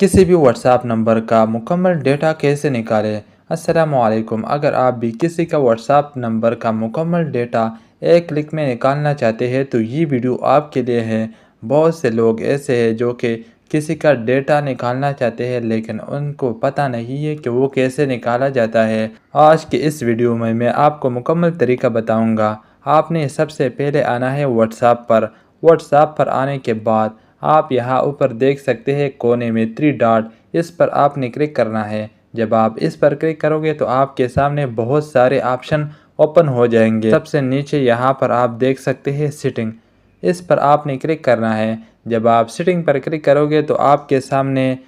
किसी भी WhatsApp number का मुकम्मल डेटा कैसे निकालें। अस्सलामुअलैकुम। अगर आप भी किसी का व्हाट्सएप नंबर का मुकम्मल डेटा एक क्लिक में निकालना चाहते हैं तो ये वीडियो आपके लिए है। बहुत से लोग ऐसे हैं जो कि किसी का डेटा निकालना चाहते हैं लेकिन उनको पता नहीं है कि वो कैसे निकाला जाता है। आज के इस वीडियो में मैं आपको मुकम्मल तरीका बताऊँगा। आपने सबसे पहले आना है व्हाट्सएप पर। व्हाट्सएप पर आने के बाद आप यहाँ ऊपर देख सकते हैं कोने में 3 डॉट, इस पर आपने क्लिक करना है। जब आप इस पर क्लिक करोगे तो आपके सामने बहुत सारे ऑप्शन ओपन हो जाएंगे। सबसे नीचे यहाँ पर आप देख सकते हैं सेटिंग, इस पर आपने क्लिक करना है। जब आप सेटिंग पर क्लिक करोगे तो आपके सामने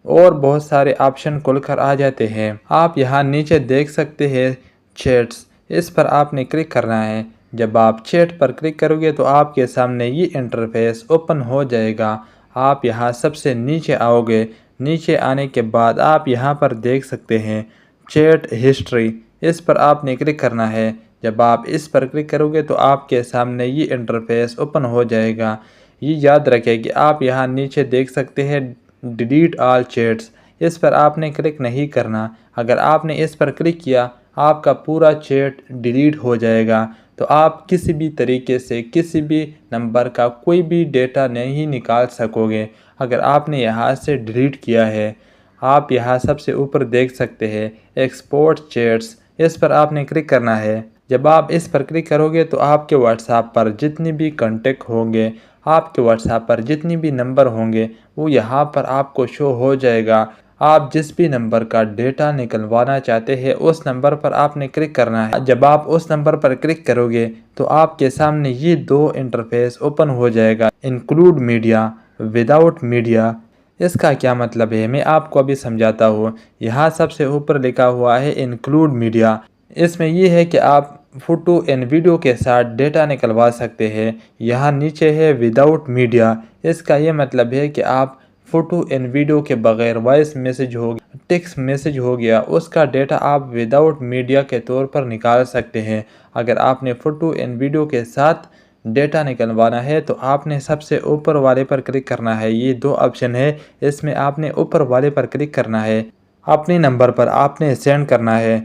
और बहुत सारे ऑप्शन खुलकर आ जाते हैं। आप यहाँ नीचे देख सकते हैं चैट्स, इस पर आपने क्लिक करना है। जब आप चैट पर क्लिक करोगे तो आपके सामने ये इंटरफेस ओपन हो जाएगा। आप यहाँ सबसे नीचे आओगे। नीचे आने के बाद आप यहाँ पर देख सकते हैं चैट हिस्ट्री, इस पर आपने क्लिक करना है। जब आप इस पर क्लिक करोगे तो आपके सामने ये इंटरफेस ओपन हो जाएगा। ये याद रखें कि आप यहाँ नीचे देख सकते हैं डिलीट ऑल चैट्स, इस पर आपने क्लिक नहीं करना। अगर आपने इस पर क्लिक किया आपका पूरा चैट डिलीट हो जाएगा। तो आप किसी भी तरीके से किसी भी नंबर का कोई भी डेटा नहीं निकाल सकोगे अगर आपने यहाँ से डिलीट किया है। आप यहाँ सबसे ऊपर देख सकते हैं एक्सपोर्ट चैट्स, इस पर आपने क्लिक करना है। जब आप इस पर क्लिक करोगे तो आपके व्हाट्सएप पर जितने भी कॉन्टेक्ट होंगे, आपके व्हाट्सएप पर जितनी भी नंबर होंगे वो यहाँ पर आपको शो हो जाएगा। आप जिस भी नंबर का डेटा निकलवाना चाहते हैं उस नंबर पर आपने क्लिक करना है। जब आप उस नंबर पर क्लिक करोगे तो आपके सामने ये दो इंटरफेस ओपन हो जाएगा, इंक्लूड मीडिया, विदाउट मीडिया। इसका क्या मतलब है मैं आपको अभी समझाता हूँ। यहाँ सबसे ऊपर लिखा हुआ है इंक्लूड मीडिया, इसमें यह है कि आप फ़ोटो एंड वीडियो के साथ डेटा निकलवा सकते हैं। यहाँ नीचे है विदाउट मीडिया, इसका ये मतलब है कि आप फ़ोटो एंड वीडियो के बगैर वॉइस मैसेज हो गया, टेक्स्ट मैसेज हो गया, उसका डेटा आप विदाउट मीडिया के तौर पर निकाल सकते हैं। अगर आपने फ़ोटो एंड वीडियो के साथ डेटा निकलवाना है तो आपने सबसे ऊपर वाले पर क्लिक करना है। ये दो ऑप्शन है, इसमें आपने ऊपर वाले पर क्लिक करना है। अपने नंबर पर आपने सेंड करना है।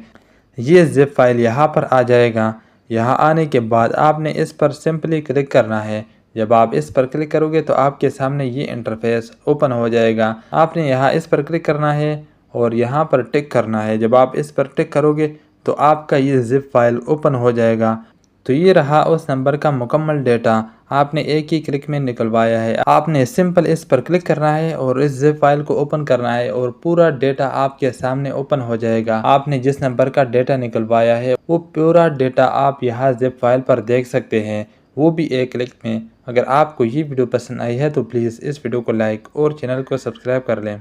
ये ज़िप फाइल यहाँ पर आ जाएगा। यहाँ आने के बाद आपने इस पर सिंपली क्लिक करना है। जब आप इस पर क्लिक करोगे तो आपके सामने ये इंटरफेस ओपन हो जाएगा। आपने यहाँ इस पर क्लिक करना है और यहाँ पर टिक करना है। जब आप इस पर टिक करोगे तो आपका ये ज़िप फाइल ओपन हो जाएगा। तो ये रहा उस नंबर का मुकम्मल डेटा, आपने एक ही क्लिक में निकलवाया है। आपने सिंपल इस पर क्लिक करना है और इस ज़िप फाइल को ओपन करना है और पूरा डेटा आपके सामने ओपन हो जाएगा। आपने जिस नंबर का डेटा निकलवाया है वो पूरा डेटा आप यहाँ ज़िप फाइल पर देख सकते हैं, वो भी एक क्लिक में। अगर आपको ये वीडियो पसंद आई है तो प्लीज़ इस वीडियो को लाइक और चैनल को सब्सक्राइब कर लें।